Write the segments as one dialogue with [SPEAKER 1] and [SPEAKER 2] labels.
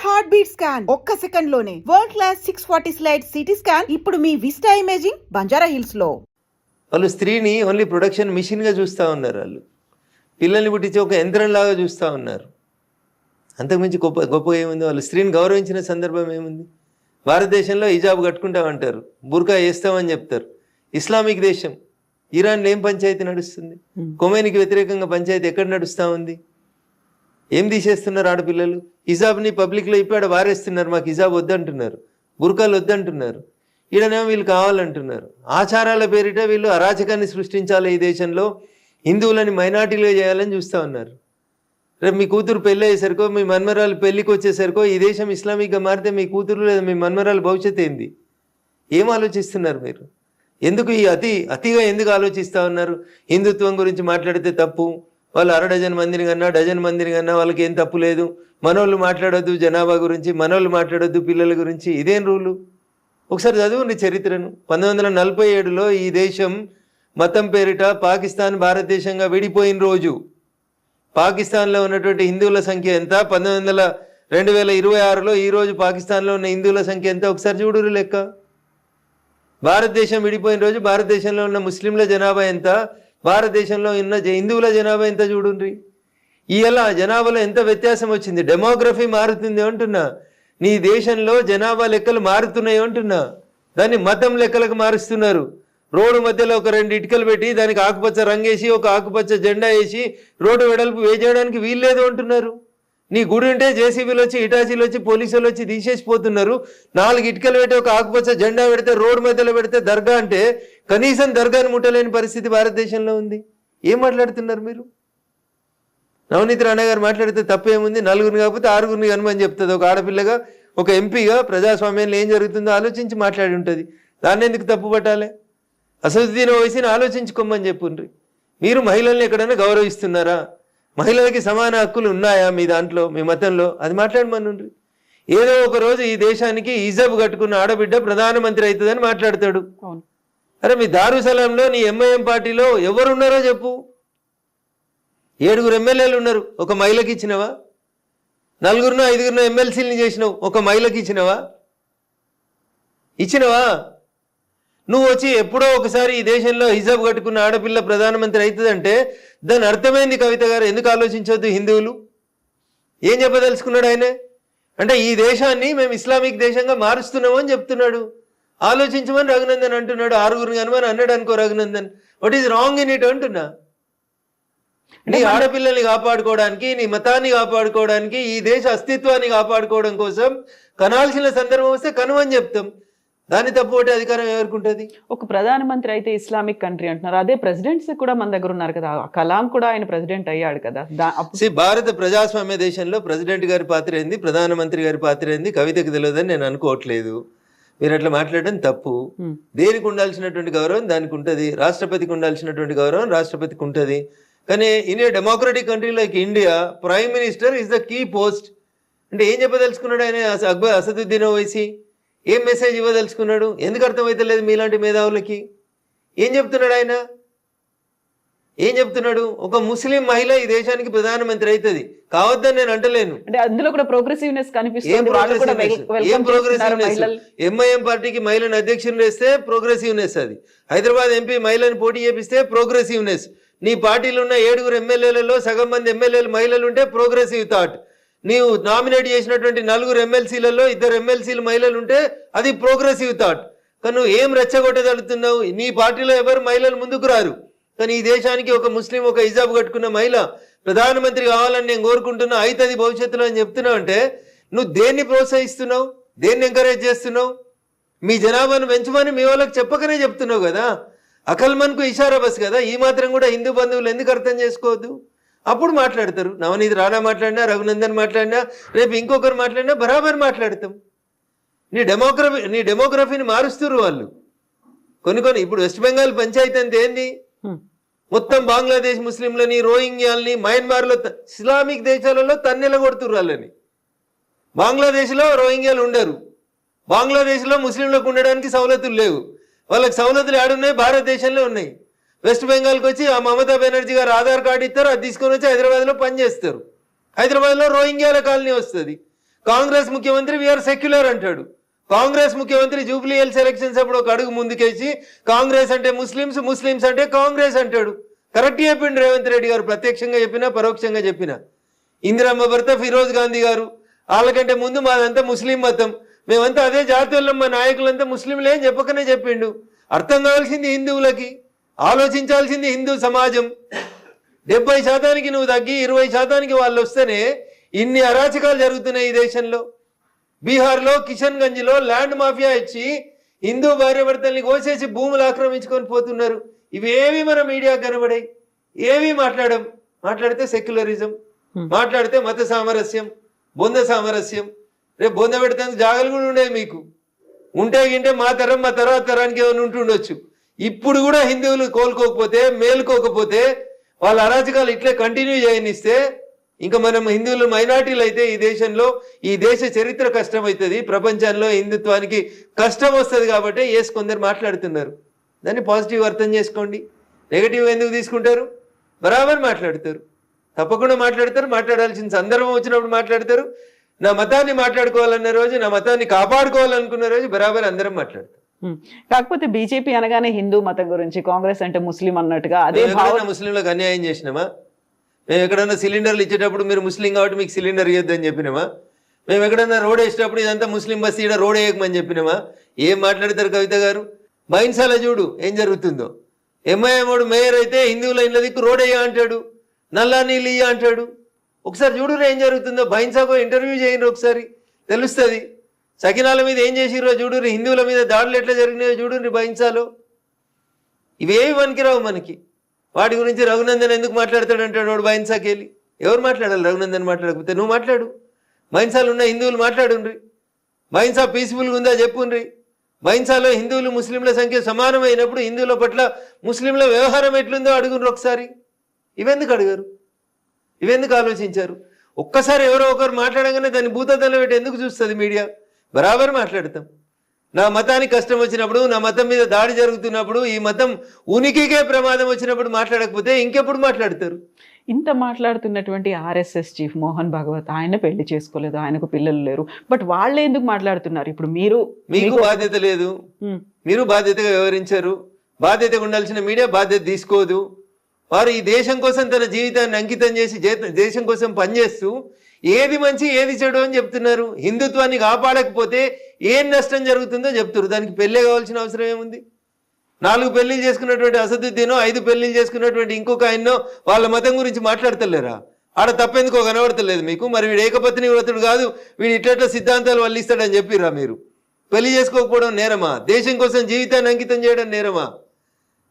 [SPEAKER 1] Heart beat scan ఒక్క second లోనే world class 640 slide CT scan ఇప్పుడు మీ విస్టా ఇమేజింగ్ బంజారా హిల్స్ లో.
[SPEAKER 2] వాళ్ళు స్త్రీని ఓన్లీ ప్రొడక్షన్ మిషన్గా చూస్తూ ఉన్నారు. వాళ్ళు పిల్లల్ని పుట్టించి ఒక యంత్రంలాగా చూస్తూ ఉన్నారు. అంతకుమించి గొప్పగా ఏముంది? వాళ్ళు స్త్రీని గౌరవించిన సందర్భం ఏముంది? భారతదేశంలో హిజాబ్ కట్టుకుంటామంటారు, బుర్కా వేస్తామని చెప్తారు. ఇస్లామిక్ దేశం ఇరాన్లో ఏం పంచాయతీ నడుస్తుంది? ఖొమైనీకి వ్యతిరేకంగా పంచాయతీ ఎక్కడ నడుస్తూ ఉంది? ఏం తీసేస్తున్నారు? ఆడపిల్లలు హిజాబ్ని పబ్లిక్లో ఇప్పుడు వారేస్తున్నారు. మాకు హిజాబ్ వద్దంటున్నారు, బుర్కాలు వద్దంటున్నారు. ఈడనేమో వీళ్ళు కావాలంటున్నారు. ఆచారాల పేరిట వీళ్ళు అరాచకాన్ని సృష్టించాలి. ఈ దేశంలో హిందువులని మైనార్టీలుగా చేయాలని చూస్తూ ఉన్నారు. రేపు మీ కూతురు పెళ్ళి అయ్యేసరికో, మీ మన్మరాలు పెళ్ళికి వచ్చేసరికో ఈ దేశం ఇస్లామిక్గా మారితే మీ కూతురు లేదా మీ మన్మరాల భవిష్యత్తు ఏంది? ఏం ఆలోచిస్తున్నారు మీరు? ఎందుకు ఈ అతిగా ఎందుకు ఆలోచిస్తూ ఉన్నారు? హిందుత్వం గురించి మాట్లాడితే తప్పు, వాళ్ళు అరడజన్ మందిని కన్నా డజన్ మందిని కన్నా వాళ్ళకి ఏం తప్పు లేదు, మనోళ్ళు మాట్లాడొద్దు జనాభా గురించి, మనోళ్ళు మాట్లాడొద్దు పిల్లల గురించి. ఇదేం రూలు? ఒకసారి చదువుండి చరిత్రను. 1947లో ఈ దేశం మతం పేరిట పాకిస్తాన్ భారతదేశంగా విడిపోయిన రోజు పాకిస్తాన్లో ఉన్నటువంటి హిందువుల సంఖ్య ఎంత? 2026లో ఈరోజు పాకిస్తాన్లో ఉన్న హిందువుల సంఖ్య ఎంత? ఒకసారి చూడురు లెక్క. భారతదేశం విడిపోయిన రోజు భారతదేశంలో ఉన్న ముస్లింల జనాభా ఎంత, భారతదేశంలో ఉన్న హిందువుల జనాభా ఎంత చూడండి. ఇలా జనాభాలో ఎంత వ్యత్యాసం వచ్చింది. డెమోగ్రఫీ మారుతుంది అంటున్నా. నీ దేశంలో జనాభా లెక్కలు మారుతున్నాయి అంటున్నా. దాన్ని మతం లెక్కలకు మారుస్తున్నారు. రోడ్డు మధ్యలో ఒక 2 ఇటుకలు పెట్టి దానికి ఆకుపచ్చ రంగేసి ఒక ఆకుపచ్చ జెండా వేసి రోడ్డు వెడల్పు వేయడానికి వీల్లేదు అంటున్నారు. నీ గుడి ఉంటే జేసీబీలు వచ్చి ఇటాచీలు వచ్చి పోలీసులు వచ్చి తీసేసిపోతున్నారు. 4 ఇటుకలు పెట్టి ఒక ఆకుపచ్చ జెండా పెడితే రోడ్డు మధ్యలో పెడితే దర్గా అంటే కనీసం దర్గాని ముట్టలేని పరిస్థితి భారతదేశంలో ఉంది. ఏం మాట్లాడుతున్నారు మీరు? నవనీత్ రాణా గారు మాట్లాడితే తప్పేముంది? 4గురిని కాకపోతే 6గురిని కనుమని చెప్తుంది. ఒక ఆడపిల్లగా ఒక ఎంపీగా ప్రజాస్వామ్యంలో ఏం జరుగుతుందో ఆలోచించి మాట్లాడి ఉంటుంది. దాన్ని ఎందుకు తప్పు పట్టాలి? అసదుద్దీన్ ఓవైసీని ఆలోచించుకోమని చెప్పుండ్రి. మీరు మహిళల్ని ఎక్కడైనా గౌరవిస్తున్నారా? మహిళలకి సమాన హక్కులు ఉన్నాయా మీ దాంట్లో, మీ మతంలో? అది మాట్లాడమనుండ్రి. ఏదో ఒక రోజు ఈ దేశానికి హిజాబ్ కట్టుకున్న ఆడబిడ్డ ప్రధానమంత్రి అవుతుందని మాట్లాడతాడు. అరే మీ దారుసలాంలో నీ ఎంఐఎం పార్టీలో ఎవరున్నారో చెప్పు. 7 ఎమ్మెల్యేలు ఉన్నారు, ఒక మహిళకి ఇచ్చినవా? 4-5 ఎమ్మెల్సీలని చేసినావు, ఒక మహిళకి ఇచ్చినవా? నువ్వు వచ్చి ఎప్పుడో ఒకసారి ఈ దేశంలో హిజాబ్ కట్టుకున్న ఆడపిల్ల ప్రధానమంత్రి అవుతుందంటే దాని అర్థమైంది. కవిత గారు ఎందుకు ఆలోచించవద్దు? హిందువులు ఏం చెప్పదలుచుకున్నాడు ఆయన? అంటే ఈ దేశాన్ని మేము ఇస్లామిక్ దేశంగా మారుస్తున్నాము అని చెప్తున్నాడు. ఆలోచించమని రఘునందన్ అంటున్నాడు. 6గురిని కనుమని అన్నాడు అనుకో Raghunandan. What is wrong in it అంటున్నా. నీ ఆడపిల్లల్ని కాపాడుకోవడానికి, నీ మతాన్ని కాపాడుకోవడానికి, ఈ దేశ అస్తిత్వాన్ని కాపాడుకోవడం కోసం కనాల్సిన సందర్భం వస్తే కనుమని చెప్తాం. దాన్ని తప్పుకోటే అధికారం ఎవరికి ఉంటుంది?
[SPEAKER 3] ఒక ప్రధానమంత్రి అయితే ఇస్లామిక్ కంట్రీ అంటున్నారు. అదే ప్రెసిడెంట్స్ కూడా మన దగ్గర ఉన్నారు కదా. కలాం కూడా ఆయన ప్రెసిడెంట్ అయ్యాడు కదా.
[SPEAKER 2] భారత ప్రజాస్వామ్య దేశంలో ప్రెసిడెంట్ గారి పాత్ర ఏంది, ప్రధానమంత్రి గారి పాత్ర ఏంది కవితకు తెలియదని నేను అనుకోవట్లేదు. మీరు అట్లా మాట్లాడడం తప్పు. దేనికి ఉండాల్సినటువంటి గౌరవం దానికి ఉంటుంది. రాష్ట్రపతికి ఉండాల్సినటువంటి గౌరవం రాష్ట్రపతికి ఉంటుంది. కానీ in a democratic country like India prime minister is the key post. అంటే ఏం చెప్పదలుచుకున్నాడు ఆయన? అసదుద్దీన్ ఓవైసీ ఏం మెసేజ్ ఇవ్వదలుచుకున్నాడు? ఎందుకు అర్థమైతే లేదు మీలాంటి మేధావులకి? ఏం చెప్తున్నాడు ఆయన? ఏం చెప్తున్నాడు? ఒక ముస్లిం మహిళ ఈ దేశానికి ప్రధానమంత్రి అవుతుంది కావద్దని నేను అంటలేను.
[SPEAKER 3] అంటే అందులో కూడా ప్రోగ్రెసివ్నెస్ కనిపిస్తుంది.
[SPEAKER 2] ఏం ప్రోగ్రెసివ్నెస్? ఎంఐఎం పార్టీకి మహిళను అధ్యక్షులు వేస్తే ప్రోగ్రెసివ్నెస్. అది హైదరాబాద్ ఎంపీ మహిళను పోటీ చేపిస్తే ప్రోగ్రెసివ్నెస్. నీ పార్టీలో ఉన్న 7 ఎమ్మెల్యేలలో సగం మంది ఎమ్మెల్యేలు మహిళలు ఉంటే ప్రోగ్రెసివ్ థాట్. నీవు నామినేట్ చేసినటువంటి 4 ఎమ్మెల్సీలలో 2 ఎమ్మెల్సీలు మహిళలు ఉంటే అది ప్రోగ్రెసివ్ థాట్. కానీ నువ్వు ఏం రెచ్చగొట్టగలుగుతున్నావు? నీ పార్టీలో ఎవరు మహిళలు ముందుకు రారు. కానీ ఈ దేశానికి ఒక ముస్లిం, ఒక హిజాబ్ కట్టుకున్న మహిళ ప్రధానమంత్రి కావాలని నేను కోరుకుంటున్నా, అవుతుంది భవిష్యత్తులో అని చెప్తున్నావు. అంటే నువ్వు దేన్ని ప్రోత్సహిస్తున్నావు? దేన్ని ఎంకరేజ్ చేస్తున్నావు? మీ జనాభాను పెంచమని మీ వాళ్ళకి చెప్పకనే చెప్తున్నావు కదా. అకల్మన్కు ఇషారా బస్ కదా. ఈ మాత్రం కూడా హిందూ బంధువులు ఎందుకు అర్థం చేసుకోవద్దు? అప్పుడు మాట్లాడతారు. నవనీత్ రాణా మాట్లాడినా, రఘునందన్ మాట్లాడినా, రేపు ఇంకొకరు మాట్లాడినా బరాబర్ మాట్లాడతాం. నీ డెమోగ్రఫీని మారుస్తున్నారు వాళ్ళు. కొన్ని ఇప్పుడు వెస్ట్ బెంగాల్ పంచాయతీ అంతే ఏంది? మొత్తం బంగ్లాదేశ్ ముస్లింలని, రోహింగ్యాలని, మయన్మార్లో ఇస్లామిక్ దేశాలలో తన్నెలగొడుతున్నారు వాళ్ళని. బంగ్లాదేశ్లో రోహింగ్యాలు ఉండరు. బంగ్లాదేశ్లో ముస్లింలకు ఉండడానికి సవలతులు లేవు. వాళ్ళకి సవలతులు ఏడున్నాయి? భారతదేశంలో ఉన్నాయి. వెస్ట్ బెంగాల్కి వచ్చి ఆ మమతా బెనర్జీ గారు ఆధార్ కార్డు ఇస్తారు, అది తీసుకొని వచ్చి హైదరాబాద్లో పనిచేస్తారు. హైదరాబాద్లో రోహింగ్యాల కాలనీ వస్తుంది. కాంగ్రెస్ ముఖ్యమంత్రి వీఆర్ సెక్యులర్ అంటాడు. కాంగ్రెస్ ముఖ్యమంత్రి జూబ్లీ హిల్స్ ఎలక్షన్స్ అప్పుడు ఒక అడుగు ముందుకేసి కాంగ్రెస్ అంటే ముస్లిమ్స్, ముస్లిమ్స్ అంటే కాంగ్రెస్ అంటాడు. కరెక్ట్ చెప్పిండు రేవంత్ రెడ్డి గారు, ప్రత్యక్షంగా చెప్పినా పరోక్షంగా చెప్పినా. ఇందిరమ్మ భర్త ఫిరోజ్ గాంధీ గారు వాళ్ళకంటే ముందు మాదంతా ముస్లిం మతం, మేమంతా అదే జాతి వాళ్ళం, మా నాయకులంతా ముస్లింలే అని చెప్పకనే చెప్పిండు. అర్థం కావాల్సింది హిందువులకి, ఆలోచించాల్సింది హిందూ సమాజం. 70% నువ్వు తగ్గి 20% వాళ్ళు వస్తేనే ఇన్ని అరాచకాలు జరుగుతున్నాయి ఈ దేశంలో. బీహార్లో కిషన్గంజ్లో ల్యాండ్ మాఫియా ఇచ్చి హిందూ భార్యాభర్తల్ని కోసేసి భూములు ఆక్రమించుకొని పోతున్నారు. ఇవేవి మన మీడియా కనబడాయి, ఏవి మాట్లాడితే సెక్యులరిజం, మాట్లాడితే మత సామరస్యం, బొంద సామరస్యం. రేపు బొంద పెడతానికి జాగలు కూడా ఉండేవి మీకు. ఉంటే గింటే మా తర్వాత తరానికి ఏమైనా ఉంటుండొచ్చు. ఇప్పుడు కూడా హిందువులు కోలుకోకపోతే, మేలుకోకపోతే, వాళ్ళ అరాచకాలు ఇట్లే కంటిన్యూ చేయనిస్తే ఇంకా మనం హిందువులు మైనార్టీలు అయితే ఈ దేశంలో ఈ దేశ చరిత్ర కష్టమవుతుంది, ప్రపంచంలో హిందుత్వానికి కష్టం వస్తుంది. కాబట్టి కొందరు మాట్లాడుతున్నారు, దాన్ని పాజిటివ్ అర్థం చేసుకోండి. నెగటివ్ ఎందుకు తీసుకుంటారు? బరాబర్ మాట్లాడతారు, తప్పకుండా మాట్లాడతారు. మాట్లాడాల్సిన సందర్భం వచ్చినప్పుడు మాట్లాడతారు. నా మతాన్ని మాట్లాడుకోవాలన్న రోజు, నా మతాన్ని కాపాడుకోవాలనుకున్న రోజు బరాబర్ అందరం మాట్లాడతారు.
[SPEAKER 3] కాకపోతే బీజేపీ అనగానే హిందూ మతం గురించి, కాంగ్రెస్ అంటే ముస్లిం అన్నట్టుగా అదే
[SPEAKER 2] ముస్లింలకు అన్యాయం చేసినామా? మేము ఎక్కడన్నా సిలిండర్లు ఇచ్చేటప్పుడు మీరు ముస్లిం కాబట్టి మీకు సిలిండర్ ఇవ్వద్దని చెప్పినామా? మేము ఎక్కడన్నా రోడ్ వేసేటప్పుడు ఇదంతా ముస్లిం బస్సు ఇక్కడ రోడ్ వేయకమని చెప్పినామా? ఏం మాట్లాడతారు కవిత గారు? బైన్సాల చూడు ఏం జరుగుతుందో. ఎంఐఎం మేయర్ అయితే హిందువుల ఇళ్ళ దిక్కు రోడ్ వేయ అంటాడు, నల్లా నీళ్ళు ఇయ్య అంటాడు. ఒకసారి చూడు ఏం జరుగుతుందో. బైన్సాకు ఇంటర్వ్యూ చేయండి, ఒకసారి తెలుస్తుంది. సకినాల మీద ఏం చేసిరో చూడుర్రి, హిందువుల మీద దాడులు ఎట్లా జరిగినాయో చూడుర్రి బైన్సాలో. ఇవేవి పనికిరావు మనకి. వాటి గురించి రఘునందన్ ఎందుకు మాట్లాడతాడు అంటాడు వాడు బైన్సాకి వెళ్ళి. ఎవరు మాట్లాడాలి? రఘునందన్ మాట్లాడకపోతే నువ్వు మాట్లాడు. బైన్సాలు ఉన్న హిందువులు మాట్లాడుండ్రి. బైన్సా పీస్ఫుల్గా ఉందా చెప్పుండ్రి. బైన్సాలో హిందువులు ముస్లింల సంఖ్య సమానమైనప్పుడు హిందువుల పట్ల ముస్లింల వ్యవహారం ఎట్లుందో అడుగుండ్రు ఒకసారి. ఇవెందుకు అడిగారు? ఇవెందుకు ఆలోచించారు? ఒక్కసారి ఎవరో ఒకరు మాట్లాడగానే దాన్ని భూతద్దంలో పెట్టి ఎందుకు చూస్తుంది మీడియా? బరాబర్ మాట్లాడతాం. నా మతానికి కష్టం వచ్చినప్పుడు, నా మతం మీద దాడి జరుగుతున్నప్పుడు, ఈ మతం ఉనికికే ప్రమాదం వచ్చినప్పుడు మాట్లాడకపోతే ఇంకెప్పుడు మాట్లాడతారు?
[SPEAKER 3] ఇంత మాట్లాడుతున్నటువంటి ఆర్ఎస్ఎస్ చీఫ్ మోహన్ భాగవత్ ఆయన పెళ్లి చేసుకోలేదు, ఆయనకు పిల్లలు లేరు, బట్ వాళ్ళే ఎందుకు మాట్లాడుతున్నారు? ఇప్పుడు మీకు
[SPEAKER 2] బాధ్యత లేదు, మీరు బాధ్యతగా వ్యవహరించారు. బాధ్యతగా ఉండాల్సిన మీడియా బాధ్యత తీసుకోదు. వారు ఈ దేశం కోసం తన జీవితాన్ని అంకితం చేసి దేశం కోసం పనిచేస్తూ ఏది మంచి ఏది చెడు అని చెప్తున్నారు. హిందుత్వాన్ని కాపాడకపోతే ఏం నష్టం జరుగుతుందో చెప్తారు. దానికి పెళ్ళే కావాల్సిన అవసరం ఏముంది? 4 పెళ్లిళ్ళు చేసుకున్నటువంటి అసదుద్దీనో 5 పెళ్లిళ్ళు చేసుకున్నటువంటి ఇంకొక ఆయన్నో వాళ్ళ మతం గురించి మాట్లాడతలేరా? ఆడ తప్పెందుకో కనబడతలేదు మీకు. మరి వీడు ఏకపత్ని వ్రతుడు కాదు, వీడు ఇట్లా సిద్ధాంతాలు వల్లిస్తాడని చెప్పిరా మీరు? పెళ్లి చేసుకోకపోవడం నేరమా? దేశం కోసం జీవితాన్ని అంకితం చేయడం నేరమా?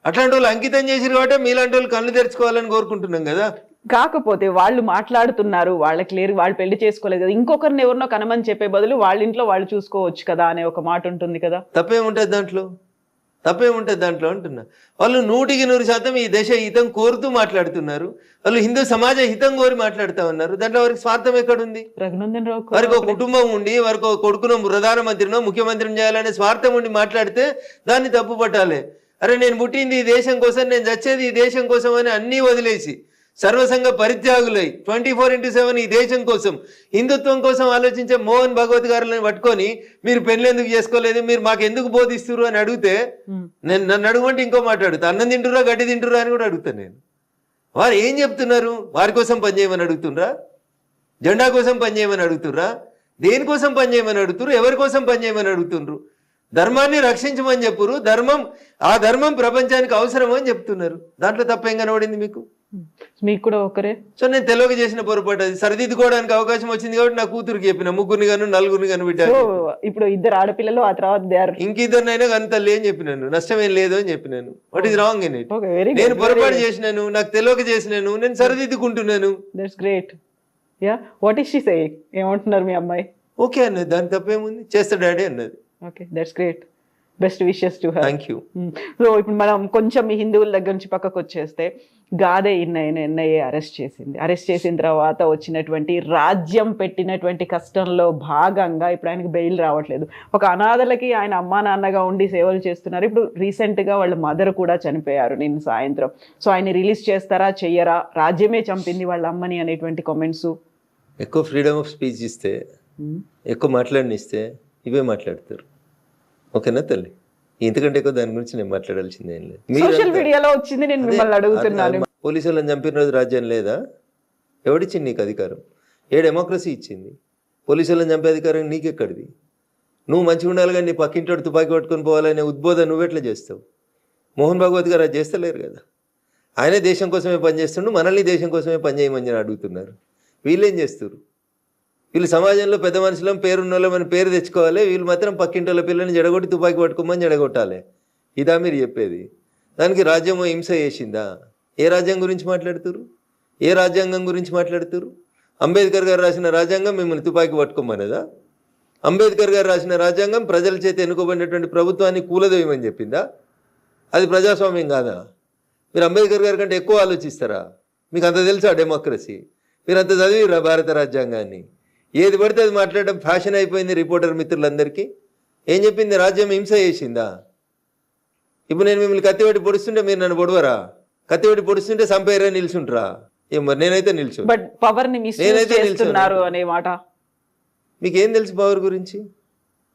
[SPEAKER 2] అట్లాంటి వాళ్ళు అంకితం చేసిరు కాబట్టి మీలాంటి వాళ్ళు కళ్ళు తెరుచుకోవాలని కోరుకుంటున్నాం కదా.
[SPEAKER 3] కాకపోతే వాళ్ళు మాట్లాడుతున్నారు, వాళ్ళకి లేరు, వాళ్ళు పెళ్లి చేసుకోలేదు కదా, ఇంకొకరిని ఎవరినో కనమని చెప్పే బదులు వాళ్ళ ఇంట్లో వాళ్ళు చూసుకోవచ్చు కదా అనే ఒక మాట ఉంటుంది కదా. తప్పేముంటుంది
[SPEAKER 2] దాంట్లో అంటున్నా. వాళ్ళు 100% ఈ దేశ హితం కోరుతూ మాట్లాడుతున్నారు. వాళ్ళు హిందూ సమాజ హితం కోరి మాట్లాడుతూ ఉన్నారు. దాంట్లో వారికి స్వార్థం ఎక్కడుంది?
[SPEAKER 3] రఘునందన్ రావు
[SPEAKER 2] వారికి ఒక కుటుంబం ఉండి, వారికి ఒక కొడుకును ప్రధానమంత్రినో ముఖ్యమంత్రిని చేయాలనే స్వార్థం ఉండి మాట్లాడితే దాన్ని తప్పు పట్టాలి. అరే నేను పుట్టింది ఈ దేశం కోసం, నేను చచ్చేది ఈ దేశం కోసం అని అన్నీ వదిలేసి సర్వసంగ పరిత్యాగులై 24/7 ఈ దేశం కోసం, హిందుత్వం కోసం ఆలోచించే మోహన్ భగవత్ గారులను పట్టుకొని మీరు పెళ్లి ఎందుకు చేసుకోలేదు, మీరు మాకు ఎందుకు బోధిస్తున్నారు అని అడిగితే నన్ను అడుగుంటే ఇంకో మాట్లాడుతా. అన్నం తింటురా గడ్డి తింటురా అని కూడా అడుగుతాను నేను. వారు ఏం చెప్తున్నారు? వారి కోసం పనిచేయమని అడుగుతుండ్రా? జెండా కోసం పనిచేయమని అడుగుతుర్రా? దేనికోసం పనిచేయమని అడుగుతున్నారు? ఎవరి కోసం పనిచేయమని అడుగుతుండ్రు? ధర్మాన్ని రక్షించమని చెప్పురు. ఆ ధర్మం ప్రపంచానికి అవసరం అని చెప్తున్నారు. దాంట్లో తప్పేం కనబడింది మీకు
[SPEAKER 3] కూడా ఒకరే.
[SPEAKER 2] సో నేను తెలియక చేసిన పొరపాటు, అది సరిదిద్దుకోవడానికి అవకాశం వచ్చింది కాబట్టి నా కూతురికి చెప్పిన, 3 గాను 4 గాను బిడ్డ.
[SPEAKER 3] ఇప్పుడు 2 ఆడపిల్లలు, ఆ తర్వాత
[SPEAKER 2] ఇంకిద్దరినైనా కానీ తల్లి అని చెప్పినాను. నష్టమేం లేదు అని చెప్పినాను. What is wrong in it? నేను పొరపాటు చేసినాను, నాకు తెలియక చేసినాను, నేను సరిదిద్దుకుంటున్నాను.
[SPEAKER 3] That's great. Ya, what is she saying? ఏమంటున్నారు మీ అమ్మాయి?
[SPEAKER 2] ఓకే అన్నది, దాని తప్పేముంది, చేస్తా డాడీ అన్నది.
[SPEAKER 3] Okay, that's great. Best wishes to her.
[SPEAKER 2] Thank you.
[SPEAKER 3] So ఇప్పుడు మనం కొంచెం ఈ హిందువుల దగ్గర నుంచి పక్కకు వచ్చేస్తే, గాదే ఎన్ఐఏ అరెస్ట్ చేసిన తర్వాత వచ్చినటువంటి రాజ్యం పెట్టినటువంటి కష్టంలో భాగంగా ఇప్పుడు ఆయనకు బెయిల్ రావట్లేదు. ఒక అనాథలకి ఆయన అమ్మా నాన్నగా ఉండి సేవలు చేస్తున్నారు. ఇప్పుడు రీసెంట్గా వాళ్ళ మదర్ కూడా చనిపోయారు నిన్న సాయంత్రం. సో ఆయన రిలీజ్ చేస్తారా చెయ్యరా? రాజ్యమే చంపింది వాళ్ళ అమ్మని అనేటువంటి కామెంట్స్.
[SPEAKER 2] ఎక్కువ ఫ్రీడమ్ ఆఫ్ స్పీచ్ ఇస్తే ఎక్కువ మాట్లాడనిస్తే ఇవే మాట్లాడతారు. ఓకేనా తల్లి? ఇంతకంటే ఎక్కువ దాని గురించి నేను మాట్లాడాల్సిందే ఏం లేదు.
[SPEAKER 3] సోషల్ మీడియాలో వచ్చింది, నేను మిమ్మల్ని అడుగుతున్నాను.
[SPEAKER 2] పోలీసు వాళ్ళని చంపిన రోజు రాజ్యం లేదా? ఎవడిచ్చింది నీకు అధికారం? ఏ డెమోక్రసీ ఇచ్చింది? పోలీసు వాళ్ళని చంపే అధికారం నీకెక్కడిది? నువ్వు మంచిగా ఉండాలి కానీ నీ పక్కింటోడు తుపాకీ పట్టుకొని పోవాలనే ఉద్బోధన నువ్వెట్లా చేస్తావు? మోహన్ భాగవత్ గారు అది చేస్తలేరు కదా. ఆయనే దేశం కోసమే పనిచేస్తుండు, మనల్ని దేశం కోసమే పనిచేయమని అడుగుతున్నారు. వీళ్ళేం చేస్తారు? వీళ్ళు సమాజంలో పెద్ద మనుషులం, పేరున్నోళ్ళమని పేరు తెచ్చుకోవాలి, వీళ్ళు మాత్రం పక్కింటోళ్ళ పిల్లల్ని జడగొట్టి తుపాకీ పట్టుకోమని జడగొట్టాలి. ఇదా మీరు చెప్పేది? దానికి రాజ్యమో హింస చేసిందా? ఏ రాజ్యం గురించి మాట్లాడుతురు? ఏ రాజ్యాంగం గురించి మాట్లాడుతురు? అంబేద్కర్ గారు రాసిన రాజ్యాంగం మిమ్మల్ని తుపాకీ పట్టుకోమనేదా? అంబేద్కర్ గారు రాసిన రాజ్యాంగం ప్రజల చేత ఎన్నుకోబడినటువంటి ప్రభుత్వాన్ని కూలదోయమని చెప్పిందా? అది ప్రజాస్వామ్యం కాదా? మీరు అంబేద్కర్ గారి కంటే ఎక్కువ ఆలోచిస్తారా? మీకు అంత తెలుసా డెమోక్రసీ? మీరు అంత చదివిరా భారత రాజ్యాంగాన్ని? ఏది పడితే అది మాట్లాడడం ఫ్యాషన్ అయిపోయింది రిపోర్టర్ మిత్రులందరికీ. ఏం చెప్పింది? రాజ్యం హింస చేసిందా? ఇప్పుడు నేను మిమ్మల్ని కత్తిపెట్టి పొడుస్తుంటే మీరు నన్ను పొడవరా? కత్తిపెట్టి పొడుస్తుంటే సంపేరే నిల్చుంటారా? ఏం మరి నేనైతే నిల్చు.
[SPEAKER 3] బట్ పవర్ ని మిస్యూజ్ చేస్తున్నారు అనే మాట
[SPEAKER 2] మీకేం తెలుసు పవర్ గురించి?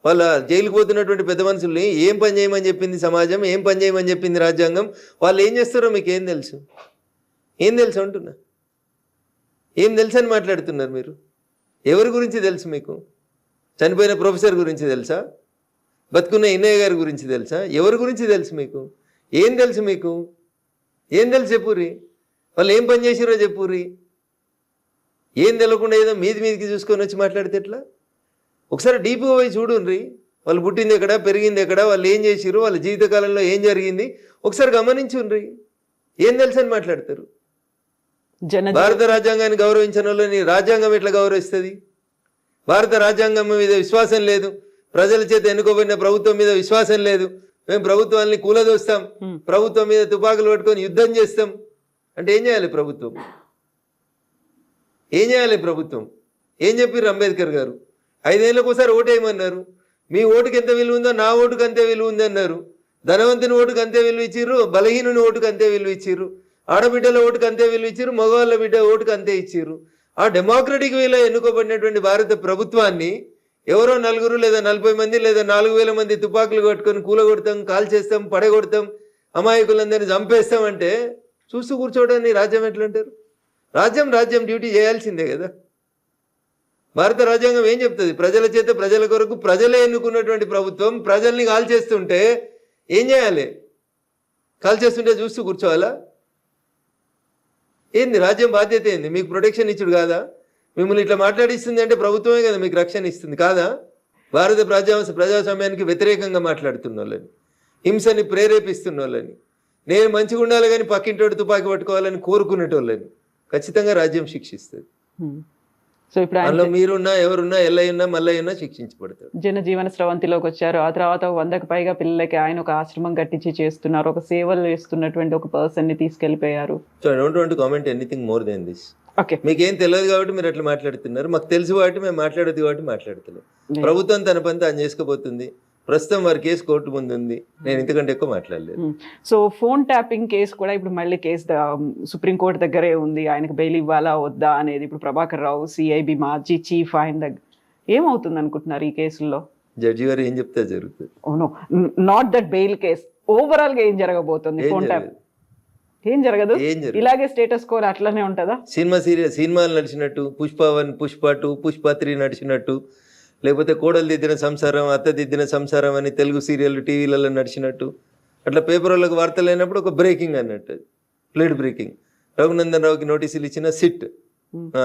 [SPEAKER 2] వాళ్ళ జైలుకు పోతున్నటువంటి పెద్ద మనుషుల్ని ఏం పని చేయమని చెప్పింది సమాజం, ఏం పని చేయమని చెప్పింది రాజ్యాంగం, వాళ్ళు ఏం చేస్తారో మీకు ఏం తెలుసు? ఏం తెలుసు అంటున్నా? ఏం తెలుసు అని మాట్లాడుతున్నారు మీరు? ఎవరి గురించి తెలుసు మీకు? చనిపోయిన ప్రొఫెసర్ గురించి తెలుసా? బతుకున్న ఇన్నయ్య గారి గురించి తెలుసా? ఎవరి గురించి తెలుసు మీకు? ఏం తెలుసు మీకు? ఏం తెలుసు చెప్పుర్రి? వాళ్ళు ఏం పని చేసిరో చెప్పుర్రి. ఏం తెలియకుండా ఏదో మీదికి చూసుకొని వచ్చి మాట్లాడితే ఎట్లా? ఒకసారి డీప్గా పోయి చూడుండ్రి. వాళ్ళు పుట్టింది ఎక్కడ, పెరిగింది ఎక్కడ, వాళ్ళు ఏం చేసిరు, వాళ్ళ జీవితకాలంలో ఏం జరిగింది ఒకసారి గమనించుండ్రి. ఏం తెలుసు అని మాట్లాడతారు? భారత రాజ్యాంగాన్ని గౌరవించిన వాళ్ళని రాజ్యాంగం ఎట్లా గౌరవిస్తుంది? భారత రాజ్యాంగం మీద విశ్వాసం లేదు, ప్రజల చేత ఎన్నుకోబడిన ప్రభుత్వం మీద విశ్వాసం లేదు, మేము ప్రభుత్వాన్ని కూలదోస్తాం, ప్రభుత్వం మీద తుపాకులు పట్టుకొని యుద్ధం చేస్తాం అంటే ఏం చేయాలి ప్రభుత్వం? ఏం చేయాలి ప్రభుత్వం? ఏం చెప్పారు అంబేద్కర్ గారు? 5 ఏళ్ళకు ఒకసారి ఓటేయమన్నారు. మీ ఓటుకి ఎంత విలువ ఉందో నా ఓటుకు అంతే విలువ ఉంది అన్నారు. ధనవంతుని ఓటుకు అంతే విలువ ఇచ్చిర్రు, బలహీనుని ఓటుకు అంతే విలువ ఇచ్చిర్రు, ఆడబిడ్డల ఓటుకు అంతే విలువ ఇచ్చిర్రు, మగవాళ్ళ బిడ్డ ఓటుకు అంతే ఇచ్చిర్రు. ఆ డెమోక్రటిక్ వేలో ఎన్నుకోబడినటువంటి భారత ప్రభుత్వాన్ని ఎవరో 4 లేదా 40 మంది లేదా 4000 మంది తుపాకులు కట్టుకొని కూలగొడతాం, కాల్ చేస్తాం, పడగొడతాం, అమాయకులందరినీ చంపేస్తామంటే చూస్తూ కూర్చోవడానికి రాజ్యం ఎట్లంటారు? రాజ్యం డ్యూటీ చేయాల్సిందే కదా. భారత రాజ్యాంగం ఏం చెప్తుంది? ప్రజల చేత ప్రజల కొరకు ప్రజలే ఎన్నుకున్నటువంటి ప్రభుత్వం ప్రజల్ని కాల్ చేస్తుంటే ఏం చేయాలి? కాల్ చేస్తుంటే చూస్తూ కూర్చోవాలా? ఏంది రాజ్యం బాధ్యత? ఏంది? మీకు ప్రొటెక్షన్ ఇచ్చుడు కాదా? మిమ్మల్ని ఇట్లా మాట్లాడిస్తుంది అంటే ప్రభుత్వమే కదా మీకు రక్షణ ఇస్తుంది కాదా? భారత ప్రజాస్వామ్యానికి వ్యతిరేకంగా మాట్లాడుతున్న వాళ్ళని, హింసని ప్రేరేపిస్తున్న వాళ్ళని, నేను మంచిగా ఉండాలి కానీ పక్కింటోడు తుపాకీ పట్టుకోవాలని కోరుకునేటోళ్ళని ఖచ్చితంగా రాజ్యం శిక్షిస్తుంది.
[SPEAKER 3] సో ఇప్పుడు
[SPEAKER 2] అందులో మీరున్నా, ఎవరున్నా, ఎల్లయ్యున్నా, మల్లయ్యున్నా శిక్షించబడతారు.
[SPEAKER 3] జనజీవన స్రవంతిలోకి వచ్చారు. ఆ తర్వాత 100కు పైగా పిల్లలకి ఆయన ఒక ఆశ్రమం కట్టించి చేస్తున్నారు. ఒక సేవలు చేస్తున్నటువంటి ఒక పర్సన్ ని తీసుకెళ్లిపోయారు.
[SPEAKER 2] So I don't want to comment anything more than this.
[SPEAKER 3] Okay,
[SPEAKER 2] మీకేం తెలియదు కాబట్టి మీరు అట్లా మాట్లాడుతున్నారు. మాకు తెలుసు కాబట్టి మేము మాట్లాడదు కాబట్టి మాట్లాడతలేదు. ప్రభుత్వం తన పని తాను చేసుకోబోతుంది. ప్రస్తుతం వారి కేసు కోర్టు ముందు ఉంది. నేను ఇంతకంటే ఎక్కువ మాట్లాడలేదు.
[SPEAKER 3] సో ఫోన్ ట్యాపింగ్ కేసు కూడా ఇప్పుడు మళ్ళీ కేసు సుప్రీంకోర్టు దగ్గరే ఉంది. ఆయనకు బెయిల్ ఇవ్వాలా వద్దా అనేది ఇప్పుడు ప్రభాకర్ రావు సిఐబి మాజీ చీఫ్ ఆయన దగ్గర ఏమవుతుంది అనుకుంటున్నారు ఈ కేసుల్లో?
[SPEAKER 2] జడ్జి గారు ఏం చెప్తే జరుగుతుంది.
[SPEAKER 3] Not that bail case, overall గా ఏం జరగబోతుంది? ఫోన్ ట్యాప్ ఏం జరగదు, ఇలాగే స్టేటస్ కో అట్లనే ఉంటుందా?
[SPEAKER 2] సినిమాలు నడిచినట్టు పుష్ప 1, పుష్ప 2, పుష్ప 3 నడిచినట్టు, లేకపోతే కోడలు దిద్దిన సంసారం, అత్త దిద్దిన సంసారం అని తెలుగు సీరియల్ టీవీలలో నడిచినట్టు, అట్లా పేపర్ వాళ్ళకి వార్తలు అయినప్పుడు ఒక బ్రేకింగ్ అన్నట్టు, ప్లేట్ బ్రేకింగ్. రఘునందన్ రావుకి నోటీసులు ఇచ్చిన సిట్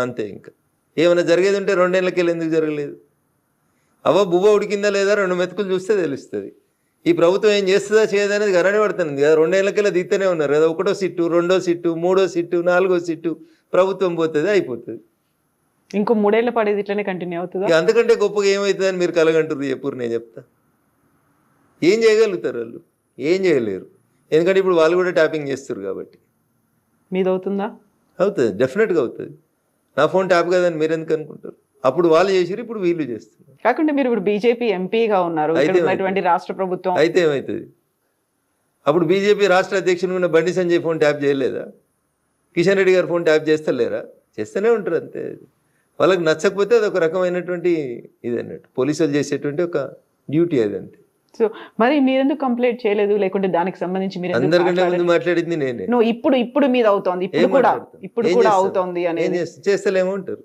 [SPEAKER 2] అంతే. ఇంకా ఏమైనా జరిగేది ఉంటే 2 ఏళ్ళకెళ్ళి ఎందుకు జరగలేదు? బువ్వ ఉడికిందా లేదా 2 మెతుకులు చూస్తే తెలుస్తుంది. ఈ ప్రభుత్వం ఏం చేస్తుందా చేయదా అనేది గరణి పడుతుంది కదా. 2 ఏళ్ళకెళ్ళి దిగుతూనే ఉన్నారు కదా. 1వ సిట్టు, 2వ సిట్టు, 3వ సిట్టు, 4వ సిట్టు, ప్రభుత్వం పోతుంది, అయిపోతుంది.
[SPEAKER 3] ఇంకో 3 ఏళ్ళ పడేది ఇట్లనే కంటిన్యూ అవుతుంది.
[SPEAKER 2] అంతకంటే గొప్పగా ఏమవుతుందని మీరు కలగంటారు చెప్పురు. నేను చెప్తా, ఏం చేయగలుగుతారు వాళ్ళు? ఏం చేయలేరు. ఎందుకంటే ఇప్పుడు వాళ్ళు కూడా ట్యాపింగ్ చేస్తారు కాబట్టి.
[SPEAKER 3] మీది అవుతుందా?
[SPEAKER 2] అవుతుంది, డెఫినెట్గా అవుతుంది. నా ఫోన్ ట్యాప్ కదని మీరు ఎందుకు అనుకుంటారు? అప్పుడు వాళ్ళు చేసిరు, ఇప్పుడు వీళ్ళు చేస్తున్నారు.
[SPEAKER 3] కాకుండా మీరు ఇప్పుడు బీజేపీ ఎంపీగా ఉన్నారు, రాష్ట్ర ప్రభుత్వం
[SPEAKER 2] అయితే ఏమవుతుంది? అప్పుడు బీజేపీ రాష్ట్ర అధ్యక్షుడు ఉన్న బండి సంజయ్ ఫోన్ ట్యాప్ చేయలేదా? కిషన్ రెడ్డి గారు ఫోన్ ట్యాప్ చేస్తలేరా? చేస్తూనే ఉంటారు అంతే. వాళ్ళకి నచ్చకపోతే అది ఒక రకమైనటువంటి ఇది అన్నట్టు పోలీసులు చేసేటువంటి ఒక డ్యూటీ అది అంతే.
[SPEAKER 3] సో మరి మీరెందుకు కంప్లైంట్ చేయలేదు, లేకుంటే దానికి సంబంధించి మీరు ఎందుకు
[SPEAKER 2] అందరికంటే ముందు మాట్లాడింది నేనే.
[SPEAKER 3] No, ఇప్పుడు మీద అవుతోంది,
[SPEAKER 2] ఏం
[SPEAKER 3] ఇప్పుడు
[SPEAKER 2] మాట్లాడతారు?
[SPEAKER 3] కూడా అవుతోంది
[SPEAKER 2] ఏం
[SPEAKER 3] అనేది.
[SPEAKER 2] చేస్తలేమో అంటారు,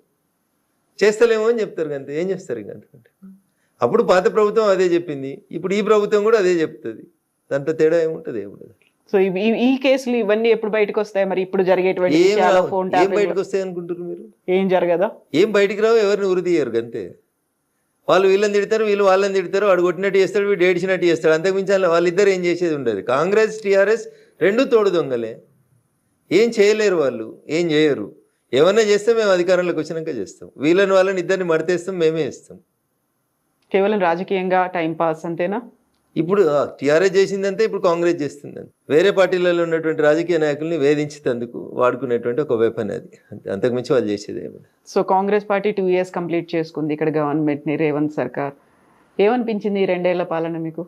[SPEAKER 2] చేస్తలేమో అని చెప్తారు అంతే. ఏం చేస్తారు ఇంకా అంతకంటే. అప్పుడు పాత ప్రభుత్వం అదే చెప్పింది, ఇప్పుడు ఈ ప్రభుత్వం కూడా అదే చెప్తుంది. దాంట్లో తేడా ఏముంటది? ఏముండదు.
[SPEAKER 3] సో ఈ కేసులు ఇవన్నీ ఎప్పుడు బయటకు వస్తాయి మరి? ఇప్పుడు జరిగేటువంటి
[SPEAKER 2] ఏం
[SPEAKER 3] విషయాలు,
[SPEAKER 2] రావు.
[SPEAKER 3] ఫోన్
[SPEAKER 2] ఏం
[SPEAKER 3] ట్యాపింగ్
[SPEAKER 2] బయటకు వస్తాయి అనుకుంటారు మీరు?
[SPEAKER 3] ఏం జరగదా?
[SPEAKER 2] ఏం బయటికి రావు, ఎవరిని ఉరిదీయరు అంతే. వాళ్ళు వీళ్ళని తిడతారు, వీళ్ళు వాళ్ళని తిడతారు, వాడు కొట్టినట్టు చేస్తాడు, వీడు ఏడిచినట్టు చేస్తాడు. అంతకుమించి వాళ్ళిద్దరు ఏం చేసేది ఉండదు. కాంగ్రెస్ టీఆర్ఎస్ రెండు తోడు దొంగలే, ఏం చేయలేరు వాళ్ళు, ఏం చేయరు. ఏమన్నా చేస్తే మేము అధికారంలోకి వచ్చినాక చేస్తాం, వాళ్ళని ఇద్దరిని మడతేస్తాం, మేమే ఇస్తాం.
[SPEAKER 3] కేవలం రాజకీయంగా టైం పాస్ అంతేనా?
[SPEAKER 2] ఇప్పుడు టీఆర్ఎస్ చేసిందంటే ఇప్పుడు కాంగ్రెస్ చేస్తుందని. వేరే పార్టీలలో ఉన్నటువంటి రాజకీయ నాయకుల్ని వేధించేందుకు వాడుకునేటువంటి ఒక వెపన్ అది, అంతకుమించి వాళ్ళు చేసేది ఏమన్నా.
[SPEAKER 3] So Congress party 2 years complete చేసుకుంది ఇక్కడ గవర్నమెంట్ని, రేవంత్ సర్కార్. ఏమనిపించింది ఈ 2 ఏళ్ల పాలన మీకు?